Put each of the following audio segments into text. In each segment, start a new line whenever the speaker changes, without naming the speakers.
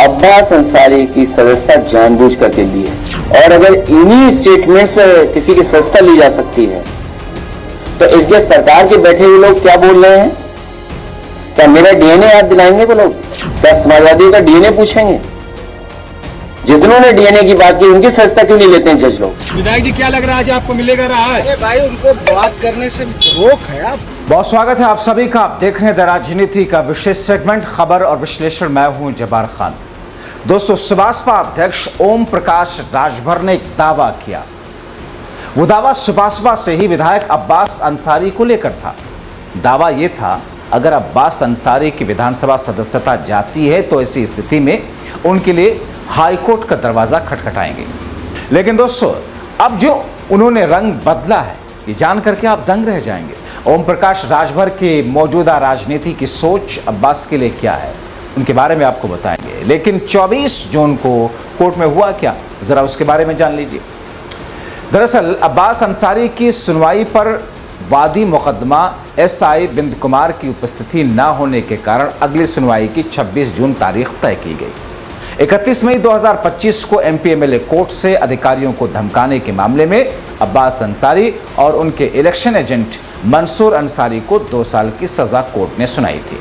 अब्बास अंसारी की सदस्यता जानबूझ करके ली है, और अगर इन्हीं स्टेटमेंट्स में किसी की सदस्यता ली जा सकती है तो इसके सरकार के बैठे हुए लोग क्या बोल रहे हैं? क्या मेरा डीएनए याद दिलाएंगे वो लोग? क्या समाजवादी का डीएनए पूछेंगे? जितनों ने डीएनए की बात की उनकी सदस्यता क्यों नहीं लेते हैं जज लोग?
विधायक जी, क्या लग रहा है आज आपको मिलेगा रहा है?
भाई उनको बात करने से रोक है। आप
बहुत स्वागत है आप सभी का। आप देख रहे हैं द राजनीति का विशेष सेगमेंट खबर और विश्लेषण। मैं हूं जब्बार खान। दोस्तों, सुभाषपा अध्यक्ष ओम प्रकाश राजभर ने एक दावा किया। वो दावा सुभाषपा से ही विधायक अब्बास अंसारी को लेकर था। दावा यह था, अगर अब्बास अंसारी की विधानसभा सदस्यता जाती है तो ऐसी स्थिति में उनके लिए हाईकोर्ट का दरवाजा खटखटाएंगे। लेकिन दोस्तों, अब जो उन्होंने रंग बदला है, ये जान करके आप दंग रह जाएंगे। ओम प्रकाश राजभर के मौजूदा राजनीति की सोच अब्बास के लिए क्या है, उनके बारे में आपको बताएंगे। लेकिन 24 जून को कोर्ट में हुआ क्या, जरा उसके बारे में जान लीजिए। दरअसल अब्बास अंसारी की सुनवाई पर वादी मुकदमा एसआई बिंद कुमार की उपस्थिति न होने के कारण अगली सुनवाई की 26 जून तारीख तय की गई। 31 मई 2025 को एमपीएमएलए कोर्ट से अधिकारियों को धमकाने के मामले में अब्बास अंसारी और उनके इलेक्शन एजेंट मंसूर अंसारी को 2 साल की सजा कोर्ट ने सुनाई थी।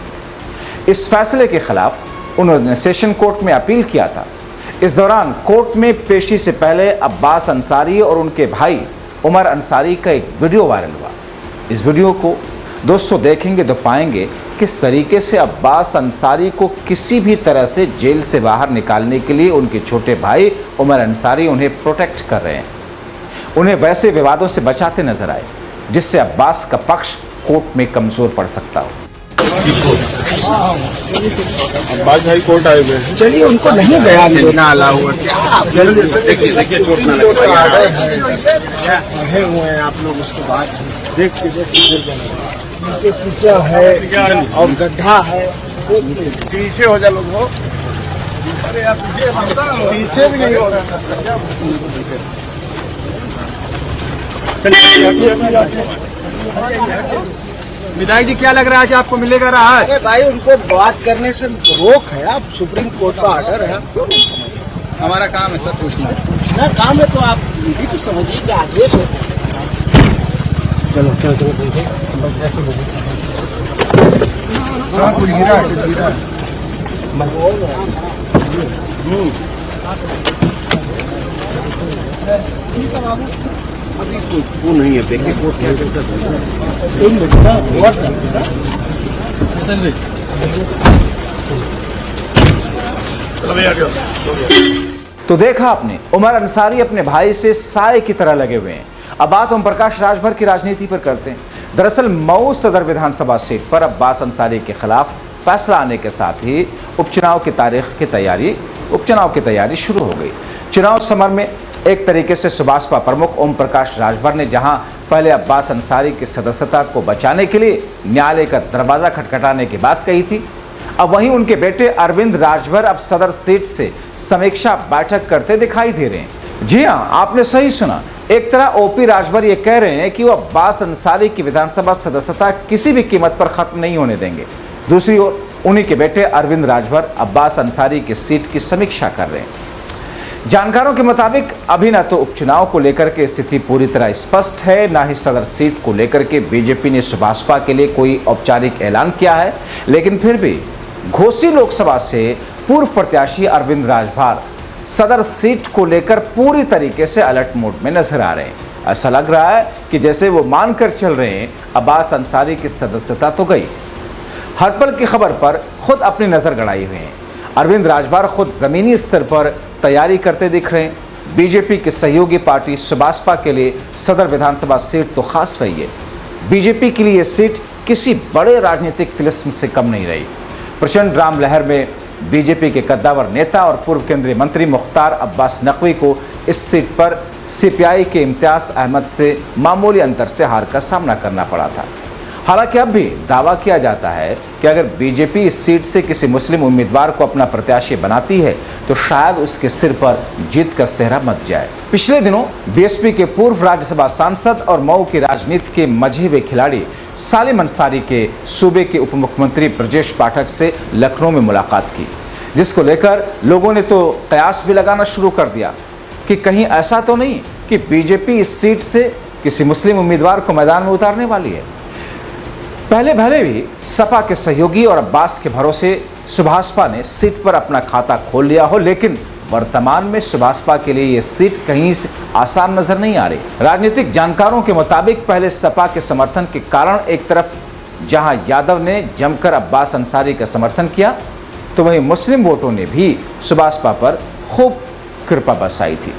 इस फैसले के खिलाफ उन्होंने सेशन कोर्ट में अपील किया था। इस दौरान कोर्ट में पेशी से पहले अब्बास अंसारी और उनके भाई उमर अंसारी का एक वीडियो वायरल हुआ। इस वीडियो को दोस्तों देखेंगे तो पाएंगे किस तरीके से अब्बास अंसारी को किसी भी तरह से जेल से बाहर निकालने के लिए उनके छोटे भाई उमर अंसारी उन्हें प्रोटेक्ट कर रहे हैं, उन्हें वैसे विवादों से बचाते नजर आए जिससे अब्बास का पक्ष कोर्ट में कमजोर पड़ सकता हो।
अब्बास भाई कोर्ट आए हुए हैं।
चलिए, उनको नहीं बयान देना अलाउ है।
देखिए चोट ना लगे।
रहे हुए हैं आप लोग, उसके बाद देखिए नीचे कीचड़ है और गड्ढा है।
पीछे हो जा लोग, हो पीछे भी नहीं हो रहा। विधायक जी, क्या लग रहा है आज आपको मिलेगा रहा है?
भाई उनको बात करने से रोक है। आप सुप्रीम कोर्ट का ऑर्डर है, क्यों नहीं समझ?
हमारा काम है सर पूछना।
काम है तो आप ये भी तो समझिए कि आदेश है। चलो चलो चलो
वो नहीं है, देखिए कोर्ट क्या
तो देखा आपने, उमर अंसारी अपने भाई से साए की तरह लगे हुए हैं। अब बात ओम प्रकाश राजभर की राजनीति पर करते हैं। दरअसल मऊ सदर विधानसभा सीट पर अब्बास अंसारी के खिलाफ फैसला आने के साथ ही उपचुनाव की तैयारी शुरू हो गई। चुनाव समर में एक तरीके से सुभाषपा प्रमुख ओम प्रकाश राजभर ने जहां पहले अब्बास अंसारी की सदस्यता को बचाने के लिए न्यायालय का दरवाजा खटखटाने की बात कही थी, अब वहीं उनके बेटे अरविंद राजभर अब सदर सीट से समीक्षा बैठक करते दिखाई दे रहे हैं। जी हां, आपने सही सुना। एक तरह ओपी राजभर ये कह रहे हैं कि वो अब्बास अंसारी की विधानसभा सदस्यता किसी भी कीमत पर खत्म नहीं होने देंगे। दूसरी ओर उन्हीं के बेटे अरविंद राजभर अब्बास अंसारी की सीट की समीक्षा कर रहे हैं। जानकारों के मुताबिक अभी न तो उपचुनाव को लेकर के स्थिति पूरी तरह स्पष्ट है, न ही सदर सीट को लेकर के बीजेपी ने सुभाषपा के लिए कोई औपचारिक ऐलान किया है। लेकिन फिर भी घोसी लोकसभा से पूर्व प्रत्याशी अरविंद राजभर सदर सीट को लेकर पूरी तरीके से अलर्ट मोड में नजर आ रहे हैं। ऐसा लग रहा है कि जैसे वो मानकर चल रहे हैं अब्बास अंसारी की सदस्यता तो गई। हर पल की खबर पर खुद अपनी नजर गड़ाए हुए हैं। अरविंद राजभर खुद जमीनी स्तर पर तैयारी करते दिख रहे हैं। बीजेपी की सहयोगी पार्टी सुभाषपा के लिए सदर विधानसभा सीट तो खास रही है। बीजेपी के लिए सीट किसी बड़े राजनीतिक तिलिस्म से कम नहीं रही। प्रचंड राम लहर में बीजेपी के कद्दावर नेता और पूर्व केंद्रीय मंत्री मुख्तार अब्बास नकवी को इस सीट पर सीपीआई के इम्तियाज अहमद से मामूली अंतर से हार का सामना करना पड़ा था। हालांकि अब भी दावा किया जाता है कि अगर बीजेपी इस सीट से किसी मुस्लिम उम्मीदवार को अपना प्रत्याशी बनाती है तो शायद उसके सिर पर जीत का सेहरा मच जाए। पिछले दिनों बीएसपी के पूर्व राज्यसभा सांसद और मऊ की राजनीति के मंझे हुए खिलाड़ी सालिम अंसारी के सूबे के उप मुख्यमंत्री ब्रजेश पाठक से लखनऊ में मुलाकात की। जिसको लेकर लोगों ने तो कयास भी लगाना शुरू कर दिया कि कहीं ऐसा तो नहीं कि बीजेपी इस सीट से किसी मुस्लिम उम्मीदवार को मैदान में उतारने वाली है। पहले भले भी सपा के सहयोगी और अब्बास के भरोसे सुभाषपा ने सीट पर अपना खाता खोल लिया हो, लेकिन वर्तमान में सुभाषपा के लिए यह सीट कहीं से आसान नजर नहीं आ रही। राजनीतिक जानकारों के मुताबिक पहले सपा के समर्थन के कारण एक तरफ जहां यादव ने जमकर अब्बास अंसारी का समर्थन किया, तो वहीं मुस्लिम वोटों ने भी सुभाषपा पर खूब कृपा बरसाई थी।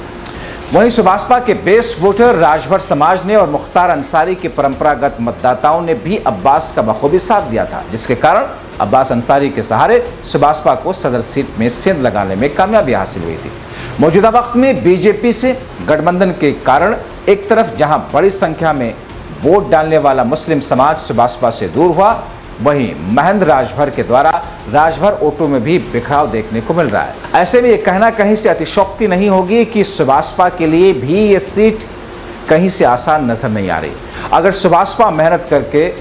वहीं सुभाषपा के बेस वोटर राजभर समाज ने और मुख्तार अंसारी के परंपरागत मतदाताओं ने भी अब्बास का बखूबी साथ दिया था, जिसके कारण अब्बास अंसारी के सहारे सुभाषपा को सदर सीट में सेंध लगाने में कामयाबी हासिल हुई थी। मौजूदा वक्त में बीजेपी से गठबंधन के कारण एक तरफ जहां बड़ी संख्या में वोट डालने वाला मुस्लिम समाज सुभाषपा से दूर हुआ, वहीं महेंद्र राजभर के द्वारा राजभर वोटों में भी बिखराव देखने को मिल रहा है। ऐसे में यह कहना कहीं से अतिशयोक्ति नहीं होगी कि सुभाषपा के लिए भी ये सीट कहीं से आसान नजर नहीं आ रही। अगर सुभाषपा मेहनत करके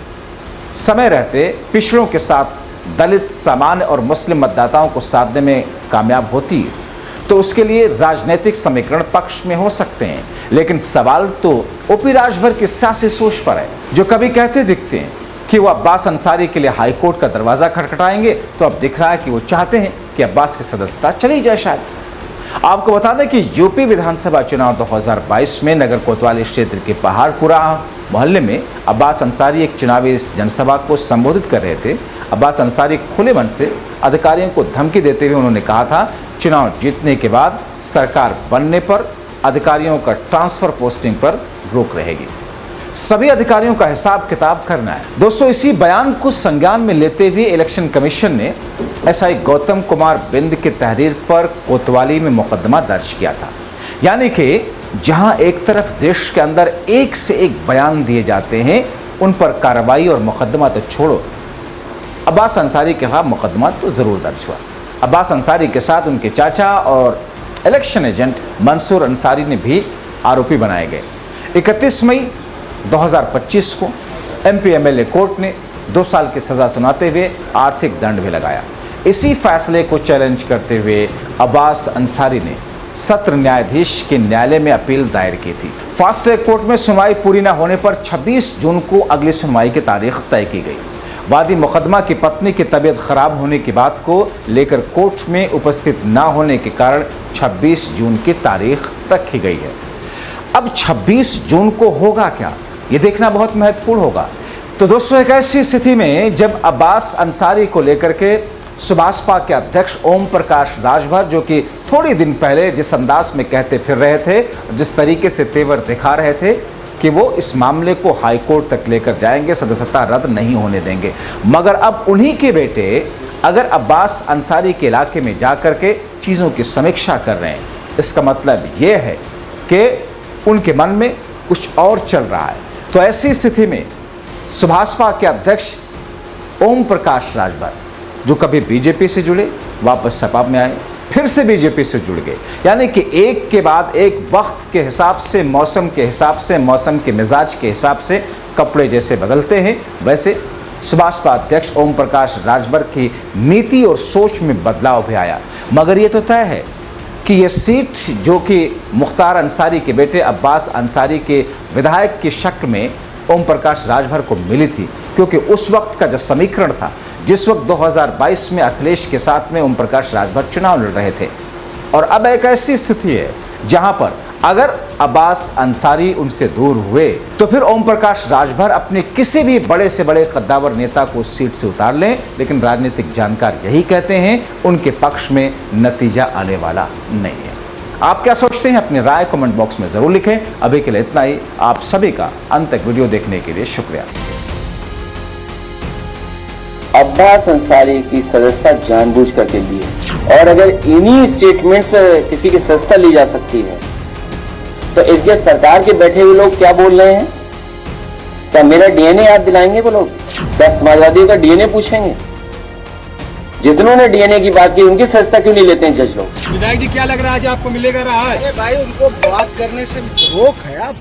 समय रहते पिछड़ों के साथ दलित, सामान्य और मुस्लिम मतदाताओं को साधने में कामयाब होती तो उसके लिए राजनीतिक समीकरण पक्ष में हो सकते हैं, लेकिन सवाल तो ओपी राजभर की सियासी सोच पर है, जो कभी कहते दिखते हैं कि वो अब्बास अंसारी के लिए हाईकोर्ट का दरवाजा खटखटाएंगे, तो अब दिख रहा है कि वो चाहते हैं कि अब्बास की सदस्यता चली जाए शायद। आपको बता दें कि यूपी विधानसभा चुनाव 2022 में नगर कोतवाली क्षेत्र के पहाड़पुरा मोहल्ले में अब्बास अंसारी एक चुनावी जनसभा को संबोधित कर रहे थे। अब्बास अंसारी खुले मन से अधिकारियों को धमकी देते हुए उन्होंने कहा था, चुनाव जीतने के बाद सरकार बनने पर अधिकारियों का ट्रांसफर पोस्टिंग पर रोक रहेगी, सभी अधिकारियों का हिसाब किताब करना है। दोस्तों, इसी बयान को संज्ञान में लेते हुए इलेक्शन कमीशन ने एसआई गौतम कुमार बिंद की तहरीर पर कोतवाली में मुकदमा दर्ज किया था। यानी कि जहां एक तरफ देश के अंदर एक से एक बयान दिए जाते हैं, उन पर कार्रवाई और मुकदमा तो छोड़ो, अब्बास अंसारी के खिलाफ मुकदमा तो जरूर दर्ज हुआ। अब्बास अंसारी के साथ उनके चाचा और इलेक्शन एजेंट मंसूर अंसारी ने भी आरोपी बनाए गए। 31 मई 2025 को एमपी एमएलए कोर्ट ने 2 साल की सजा सुनाते हुए आर्थिक दंड भी लगाया। इसी फैसले को चैलेंज करते हुए अब्बास अंसारी ने सत्र न्यायाधीश के न्यायालय में अपील दायर की थी। फास्ट ट्रैक कोर्ट में सुनवाई पूरी न होने पर 26 जून को अगली सुनवाई की तारीख तय की गई। वादी मुकदमा की पत्नी की तबीयत खराब होने की बात को लेकर कोर्ट में उपस्थित न होने के कारण 26 जून की तारीख रखी गई है। अब 26 जून को होगा क्या, ये देखना बहुत महत्वपूर्ण होगा। तो दोस्तों, एक ऐसी स्थिति में जब अब्बास अंसारी को लेकर के सुभाषपा के अध्यक्ष ओम प्रकाश राजभर, जो कि थोड़ी दिन पहले जिस अंदाज में कहते फिर रहे थे, जिस तरीके से तेवर दिखा रहे थे कि वो इस मामले को हाईकोर्ट तक लेकर जाएंगे, सदस्यता रद्द नहीं होने देंगे, मगर अब उन्हीं के बेटे अगर अब्बास अंसारी के इलाके में जाकर के चीज़ों की समीक्षा कर रहे हैं, इसका मतलब ये है कि उनके मन में कुछ और चल रहा है। तो ऐसी स्थिति में सुभाषपा के अध्यक्ष ओम प्रकाश राजभर, जो कभी बीजेपी से जुड़े, वापस सपा में आए, फिर से बीजेपी से जुड़ गए, यानी कि एक के बाद एक वक्त के हिसाब से, मौसम के हिसाब से, मौसम के मिजाज के हिसाब से कपड़े जैसे बदलते हैं, वैसे सुभाषपा अध्यक्ष ओम प्रकाश राजभर की नीति और सोच में बदलाव भी आया। मगर ये तो तय है कि ये सीट जो कि मुख्तार अंसारी के बेटे अब्बास अंसारी के विधायक की शक्ल में ओम प्रकाश राजभर को मिली थी, क्योंकि उस वक्त का जो समीकरण था, जिस वक्त 2022 में अखिलेश के साथ में ओम प्रकाश राजभर चुनाव लड़ रहे थे, और अब एक ऐसी स्थिति है जहां पर अगर अब्बास अंसारी उनसे दूर हुए तो फिर ओम प्रकाश राजभर अपने किसी भी बड़े से बड़े कद्दावर नेता को उस सीट से उतार लें, लेकिन राजनीतिक जानकार यही कहते हैं उनके पक्ष में नतीजा आने वाला नहीं है। आप क्या सोचते हैं, अपनी राय कमेंट बॉक्स में जरूर लिखें। अभी के लिए इतना ही। आप सभी का अंत तक वीडियो देखने के लिए शुक्रिया।
अब्बास अंसारी की सदस्यता जानबूझ करके ली है, और अगर इन्हीं स्टेटमेंट्स में किसी की सदस्यता ली जा सकती है, तो इसके सरकार के बैठे हुए लोग क्या बोल रहे हैं? क्या मेरा डीएनए याद दिलाएंगे वो लोग? क्या समाजवादी का डीएनए पूछेंगे? जितनों ने डीएनए की बात की, उनकी सदस्यता क्यों नहीं लेते हैं जज लोग?
विधायक जी, क्या लग रहा है आज आपको मिलेगा राहत?
अरे भाई, उनको बात करने से रोक है। आप